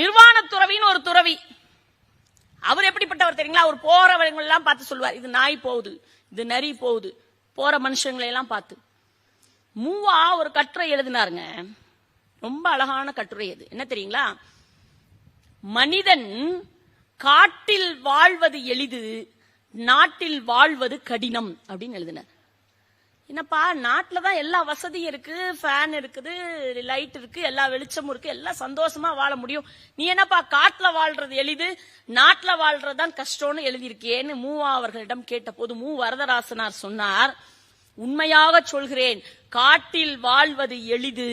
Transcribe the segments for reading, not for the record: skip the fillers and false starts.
நிர்வாண துறவின்னு ஒரு துறவி. அவர் எப்படிப்பட்டவர் தெரியுங்களா? அவர் போறவங்க எல்லாம் பார்த்து சொல்லுவார், இது நாய் போகுது, இது நரி போகுது, போற மனுஷங்களை எல்லாம் பார்த்து. மூவா ஒரு கட்டுரை எழுதினாருங்க, ரொம்ப அழகான கட்டுரை. அது என்ன தெரியுங்களா? மனிதன் காட்டில் வாழ்வது எளிது, நாட்டில் வாழ்வது கடினம் அப்படின்னு எழுதினார். என்னப்பா, நாட்டில் தான் எல்லா வசதியும் இருக்கு, ஃபேன் இருக்குது, லைட் இருக்கு, எல்லா வெளிச்சமும் இருக்கு, எல்லாம் சந்தோஷமா வாழ முடியும். நீ என்னப்பா காட்டுல வாழ்றது எளிது, நாட்டுல வாழ்றதுதான் கஷ்டம்னு எழுதியிருக்கேன்னு மூவா அவர்களிடம் கேட்ட போது மு வரதராசனார் சொன்னார், உண்மையாக சொல்கிறேன், காட்டில் வாழ்வது எளிது,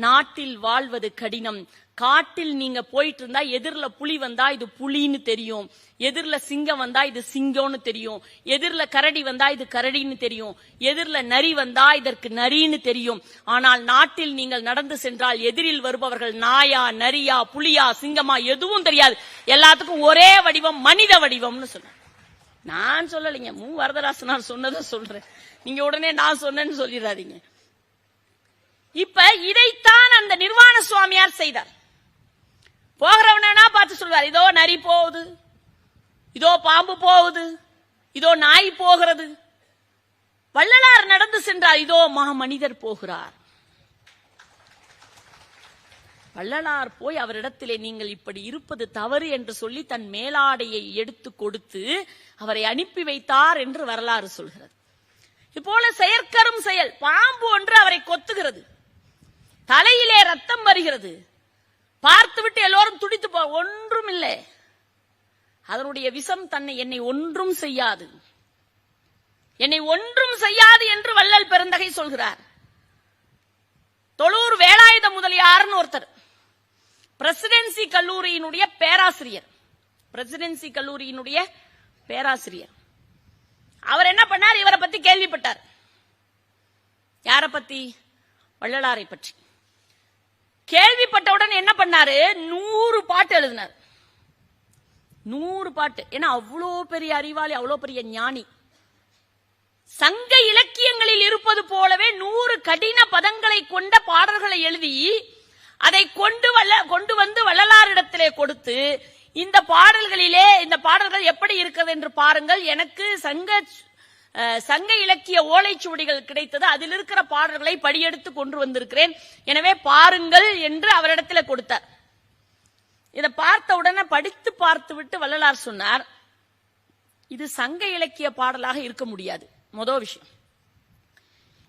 நாட்டில் வாழ்வது கடினம். காட்டில் நீங்க போயிட்டு இருந்தா எதிரில புலி வந்தா இது புலின்னு தெரியும், எதிரில சிங்கம் வந்தா இது சிங்கம்னு தெரியும், எதிரில கரடி வந்தா இது கரடின்னு தெரியும், எதிரில நரி வந்தா இதற்கு நரின்னு தெரியும். ஆனால் நாட்டில் நீங்கள் நடந்து சென்றால் எதிரில் வருபவர்கள் நாயா, நரியா, புலியா, சிங்கமா எதுவும் தெரியாது. எல்லாத்துக்கும் ஒரே வடிவம், மனித வடிவம்னு சொன்ன. நான் சொல்லலைங்க, மு வரதராசனார் சொன்னதை சொல்றேன். நீங்க உடனே நான் சொன்னேன்னு சொல்லிடாதீங்க. இப்ப இதைத்தான் அந்த நிர்வாண சுவாமியார் செய்தார். போகிறவனா பார்த்து சொல்வார், இதோ நரி போகுது, இதோ பாம்பு போகுது, இதோ நாய் போகிறது. வள்ளலார் நடந்து சென்றார், இதோ மனிதர் போகிறார். வள்ளலார் போய் அவரிடத்திலே நீங்கள் இப்படி இருப்பது தவறு என்று சொல்லி தன் மேலாடையை எடுத்து கொடுத்து அவரை அனுப்பி வைத்தார் என்று வரலாறு சொல்கிறது. இப்போல செயற்கரும் செயல், பாம்பு ஒன்று அவரை கொத்துகிறது, தலையிலே ரத்தம் வருகிறது, பார்த்துவிட்டு எல்லோரும் துடித்து ஒன்றும் இல்லை, அதனுடைய விஷம் என்னை ஒன்றும் செய்யாது, என்னை ஒன்றும் செய்யாது என்று வள்ளல் பெருந்தகை சொல்கிறார். தொழூர் வேலாயுத முதலியார்னு ஒருத்தர், பிரசிடென்சி கல்லூரியினுடைய பேராசிரியர், பிரசிடென்சி கல்லூரியினுடைய பேராசிரியர். அவர் என்ன பண்ணார், இவரை பத்தி கேள்விப்பட்டார். யார பத்தி? வள்ளலாரை பற்றி கேள்விப்பட்டவுடன் என்ன பண்ணாரு, 100 பாட்டு எழுதினார். 100 பாட்டு. ஏன்னா அவ்வளோ பெரிய அறிவாளி, அவ்வளோ பெரிய ஞானி. சங்க இலக்கியங்களில் இருப்பது போலவே 100 கடின பதங்களை கொண்ட பாடல்களை எழுதி அதை கொண்டு வந்து வள்ளலாரிடத்திலே கொடுத்து, இந்த பாடல்கள் எப்படி இருக்கிறது என்று பாருங்கள், எனக்கு சங்க இலக்கிய ஓலைச்சுவடிகள் கிடைத்தது, அதில் இருக்கிற பாடல்களை படியெடுத்து கொண்டு வந்திருக்கிறேன், எனவே பாருங்கள் என்று அவரிடத்தில் கொடுத்தார். இதை பார்த்த உடனே படித்து பார்த்து விட்டு வள்ளலார் சொன்னார், இது சங்க இலக்கிய பாடலாக இருக்க முடியாது. முதல் விஷயம்,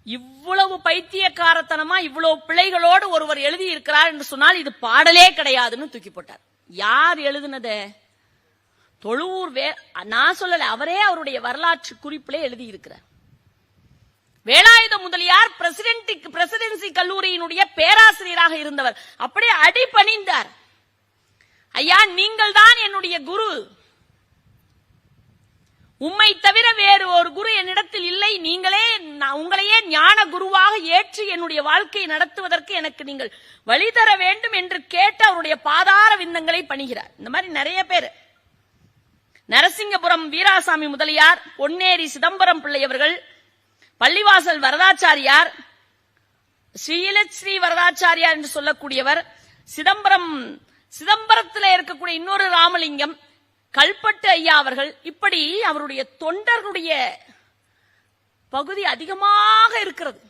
இவ்வளவு பைத்தியக்காரத்தனமா இவ்வளவு பிழைகளோடு ஒருவர் எழுதி இருக்கிறார் என்று சொன்னால் இது பாடலே கிடையாதுன்னு தூக்கி போட்டார். யார் எழுதினத? தொழூர் நான் சொல்லல, அவரே அவருடைய வரலாற்று குறிப்பிலே எழுதி இருக்கிறார். வேலாயுத முதலியார் பிரசிடென்சி கல்லூரியினுடைய பேராசிரியராக இருந்தவர். அப்படியே அடிபணிந்தார், ஐயா நீங்கள் தான் என்னுடைய குரு, உம்மை தவிர வேறு ஒரு குரு என்னிடத்தில் இல்லை, உங்களையே ஞான குருவாக ஏற்று என்னுடைய வாழ்க்கையை நடத்துவதற்கு எனக்கு நீங்கள் வழி தர வேண்டும் என்று கேட்டு அவருடைய பாதார விந்தங்களை பணிகிறார். இந்த மாதிரி நிறைய பேர், நரசிங்கபுரம் வீராசாமி முதலியார், பொன்னேரி சிதம்பரம் பிள்ளையவர்கள், பள்ளிவாசல் வரதாச்சாரியார், ஸ்ரீ வரதாச்சாரியார் என்று சொல்லக்கூடியவர், சிதம்பரத்தில் இருக்கக்கூடிய இன்னொரு ராமலிங்கம், கல்பட்டு ஐயா அவர்கள், இப்படி அவருடைய தொண்டர்களுடைய பகுதி அதிகமாக இருக்கிறது.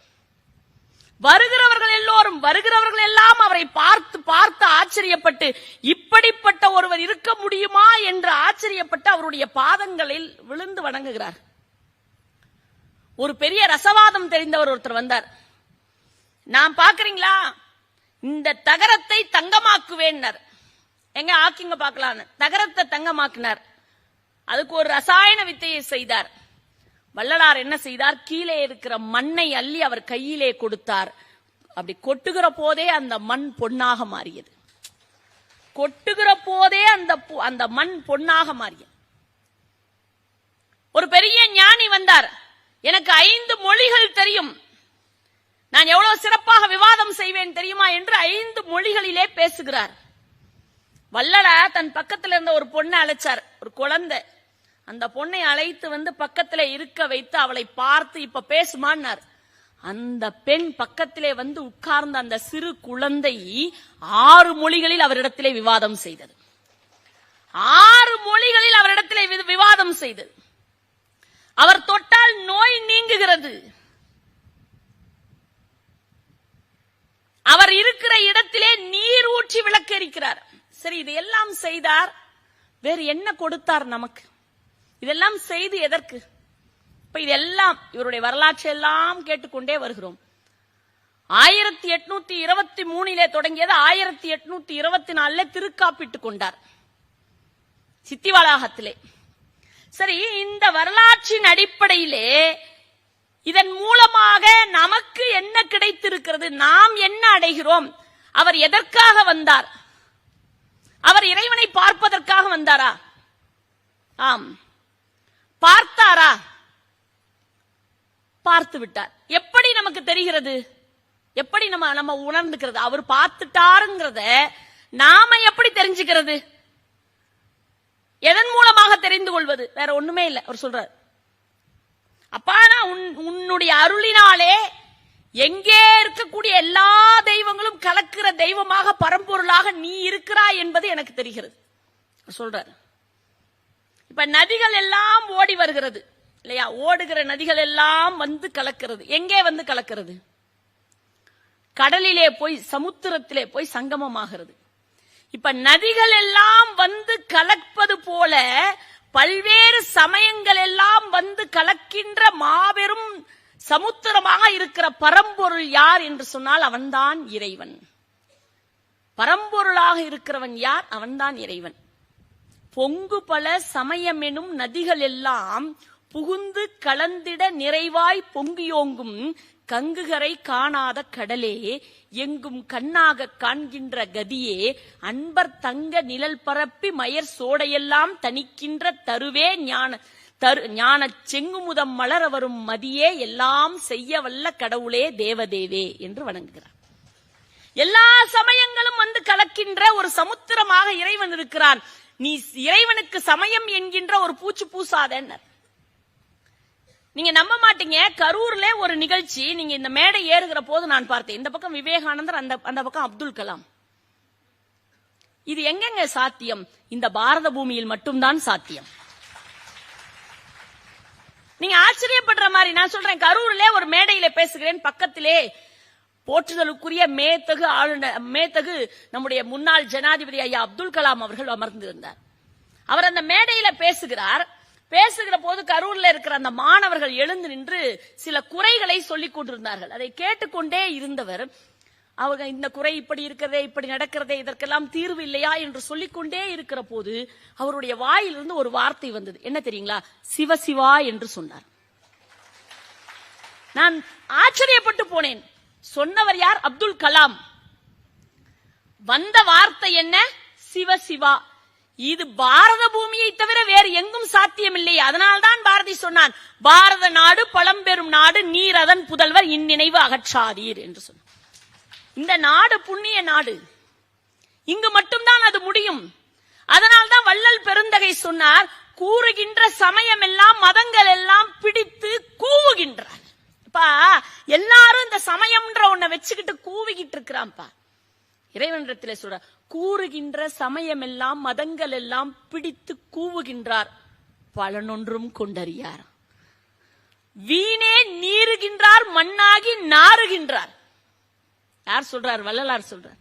வருகிறவர்கள் எல்லாம் அவரை பார்த்து ஆச்சரியப்பட்டு, இப்படிப்பட்ட ஒருவர் இருக்க முடியுமா என்று ஆச்சரியப்பட்டு அவருடைய பாதங்களில் விழுந்து வணங்குகிறார். ஒரு பெரிய ரசவாதம் தெரிந்தவர் ஒருத்தர் வந்தார். நான் பாக்குறீங்களா, இந்த தகரத்தை தங்கமாக்குவேன்னார். எங்க ஆக்கிங்க பாக்கலான்னு தகரத்தை தங்கமாக்கினார். அதுக்கு ஒரு ரசாயன வித்தையை செய்தார். வள்ளலார் என்ன செய்தார், கீழே இருக்கிற மண்ணை அள்ளி அவர் கையிலே கொடுத்தார். அப்படி கொட்டுகிற போதே அந்த மண் பொன்னாக மாறியது. கொட்டுகிற போதே அந்த மண் பொன்னாக மாறியது. ஒரு பெரிய ஞானி வந்தார், எனக்கு 5 மொழிகள் தெரியும், நான் எவ்வளவு சிறப்பாக விவாதம் செய்வேன் தெரியுமா என்று 5 மொழிகளிலே பேசுகிறார். வள்ளலார் தன் பக்கத்தில் இருந்த ஒரு பொண்ணை அழைச்சார், ஒரு குழந்தை. அந்த பொண்ணை அழைத்து வந்து பக்கத்தில் இருக்க வைத்து அவளை பார்த்து, இப்ப பேசுமான்னார். அந்த பெண் பக்கத்திலே வந்து உட்கார்ந்த அந்த சிறு குழந்தை 6 மொழிகளில் அவரிடத்திலே விவாதம் செய்தது. 6 மொழிகளில் அவரிடத்திலே விவாதம் செய்தது. அவர் தொட்டால் நோய் நீங்குகிறது. அவர் இருக்கிற இடத்திலே நீர் ஊற்றி விளக்கரிக்கிறார். சரி, இதையெல்லாம் செய்தார். வேறு என்ன கொடுத்தார் நமக்கு? இதெல்லாம் செய்து எதற்கு? இப்ப இதெல்லாம் இவருடைய வரலாற்று எல்லாம் கேட்டுக்கொண்டே வருகிறோம். 1823 தொடங்கியது. 1824 திருக்காப்பிட்டுக் கொண்டார் சித்திவளாகத்திலே. சரி, இந்த வரலாற்றின் அடிப்படையிலே இதன் மூலமாக நமக்கு என்ன கிடைத்திருக்கிறது? நாம் என்ன அடைகிறோம்? அவர் எதற்காக வந்தார்? அவர் இறைவனை பார்ப்பதற்காக வந்தாரா? ஆம். பார்த்தாரா? பார்த்து விட்டார். எப்படி நமக்கு தெரிகிறது? எப்படி நம்ம உணர்ந்துக்கிறது? அவர் பார்த்துட்டாருங்கிறத நாம எப்படி தெரிஞ்சுக்கிறது? எதன் மூலமாக தெரிந்து கொள்வது? வேற ஒண்ணுமே இல்லை. அவர் சொல்றார், அப்பா நான் உன்னுடைய அருளினாலே எங்கே இருக்கக்கூடிய எல்லா தெய்வங்களும் கலக்கிற தெய்வமாக பரம்பொருளாக நீ இருக்கிறாய் என்பது எனக்கு தெரிகிறது சொல்றார். இப்ப நதிகள் எல்லாம் ஓடி வருகிறது இல்லையா? ஓடுகிற நதிகள் எல்லாம் வந்து கலக்கிறது. எங்கே வந்து கலக்கிறது? கடலிலே போய், சமுத்திரத்திலே போய் சங்கமமாகிறது. இப்ப நதிகள் எல்லாம் வந்து கலப்பது போல பல்வேறு சமயங்கள் எல்லாம் வந்து கலக்கின்ற மாபெரும் சமுத்திரமாக இருக்கிற பரம்பொருள் யார் என்று சொன்னால் அவன்தான் இறைவன். பரம்பொருளாக இருக்கிறவன் யார்? அவன்தான் இறைவன். பொங்கு பல சமயம் எனும் நதிகள் எல்லாம் புகுந்து கலந்திட நிறைவாய் பொங்கியோங்கும் கங்குகரை காணாத கடலே, எங்கும் கண்ணாக காண்கின்ற கதியே, அன்பர் தங்க நிழல் பரப்பி மயர் சோடையெல்லாம் தணிக்கின்ற தருவே ஞான செங்குமுதம் மலர வரும் மதியே, எல்லாம் செய்ய வல்ல கடவுளே தேவதேவே என்று வணங்குகிறார். எல்லா சமயங்களும் வந்து கலக்கின்ற ஒரு சமுத்திரமாக இறைவன் இருக்கிறான். நீ இறைவனுக்கு சமயம் என்கின்ற ஒரு பூச்சு பூசாதன்னர். நீங்க நம்ப மாட்டீங்க, கரூர்ல ஒரு நிகழ்ச்சி, நீங்க இந்த மேடை ஏறுகிற போது நான் பார்த்தேன். இந்த பக்கம் விவேகானந்தர், அந்த பக்கம் அப்துல் கலாம். இது எங்கெங்க சாத்தியம்? இந்த பாரத பூமியில் மட்டும்தான் சாத்தியம். நீங்க ஆச்சரியப்படுற மாதிரி நான் சொல்றேன். கரூர்ல ஒரு மேடையில பேசுகிறேன். பக்கத்திலே போற்றுதலுக்குரிய மேத்தகு நம்முடைய முன்னாள் ஜனாதிபதி ஐயா அப்துல் கலாம் அவர்கள் அமர்ந்திருந்தார். அவர் அந்த மேடையில பேசுகிற போது கரூர்ல இருக்கிற அந்த மாணவர்கள் எழுந்து நின்று சில குறைகளை சொல்லிக் கொண்டிருந்தார்கள். அதை கேட்டுக்கொண்டே இருந்தவர், அவங்க இந்த குறை இப்படி இருக்கிறதே, இப்படி நடக்கிறதே, இதற்கெல்லாம் தீர்வு இல்லையா என்று சொல்லிக்கொண்டே இருக்கிற போது அவருடைய வாயிலிருந்து ஒரு வார்த்தை வந்தது. என்ன தெரியுங்களா? சிவசிவா என்று சொன்னார். நான் ஆச்சரியப்பட்டு போனேன். சொன்னவர் யார்? அப்துல் கலாம். வந்த வார்த்தை என்ன? சிவசிவா. இது பாரத பூமியை தவிர வேறு எங்கும் சாத்தியமில்லை. அதனால்தான் பாரதி சொன்னான், பாரத நாடு பழம்பெரும் நாடு, நீர் அதன் புதல்வர், இந்நினைவு அகற்றாதீர் என்று சொன்னார். இந்த நாடு புண்ணிய நாடு, இங்கு மட்டும்தான் அது முடியும். அதனால்தான் வள்ளல் பெருந்தகை சொன்னார், கூறுகின்ற சமயம் எல்லாம் மதங்கள் எல்லாம் பிடித்து கூவுகின்றார். எல்லாரும் இந்த சமயம்ன்ற ஒன்ன வச்சுக்கிட்டு கூவிக்கிட்டு இருக்கிறான்பா. இறைவனிடத்திலே சொல்ற, கூறுகின்ற சமயம் எல்லாம் மதங்கள் எல்லாம் பிடித்து கூவுகின்றார், பலனொன்றும் கொண்டறியார். வீணே நீருகின்றார், மண்ணாகி நாறுகின்றார். யார் சொல்றார்? வள்ளலார் சொல்றார்.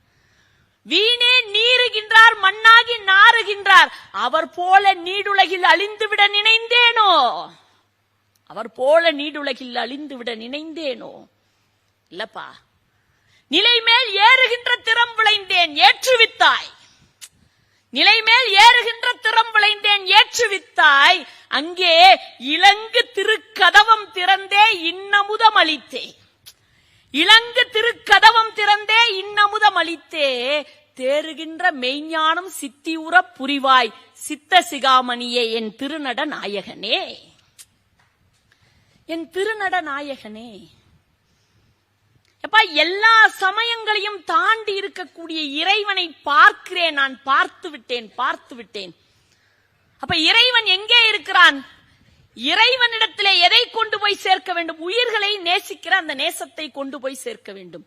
வீணே நீருகின்றார், மண்ணாகி நாறுகின்றார். அவர் போல நீடுலகில் அழிந்துவிட நினைந்தேனோ, அவர் போல நீடுலகில் அழிந்துவிட நினைந்தேனோ. இல்லப்பா, நிலை மேல் ஏறுகின்ற திறம் விளைந்தேன் ஏற்றுவித்தாய். நிலை மேல் ஏறுகின்ற திறம் விளைந்தேன் ஏற்றுவித்தாய். அங்கே இலங்கு திருக்கதவம் திறந்தே இன்னமுதம் அளித்தே. இலங்கு திருக்கதவம் திறந்தே இன்னமுதம் அளித்தே. தேறுகின்ற மெய்ஞானம் சித்தியுற புரிவாய் சித்த சிகாமணியே, என் திருநட நாயகனே, என் திருநட நாயகனே. எப்பா, எல்லா சமயங்களையும் தாண்டி இருக்கக்கூடிய இறைவனை பார்க்கிறேன் நான். பார்த்து விட்டேன். அப்ப இறைவன் எங்கே இருக்கிறான்? இறைவனிடத்திலே எதை கொண்டு போய் சேர்க்க வேண்டும்? உயிர்களை நேசிக்கிற அந்த நேசத்தை கொண்டு போய் சேர்க்க வேண்டும்.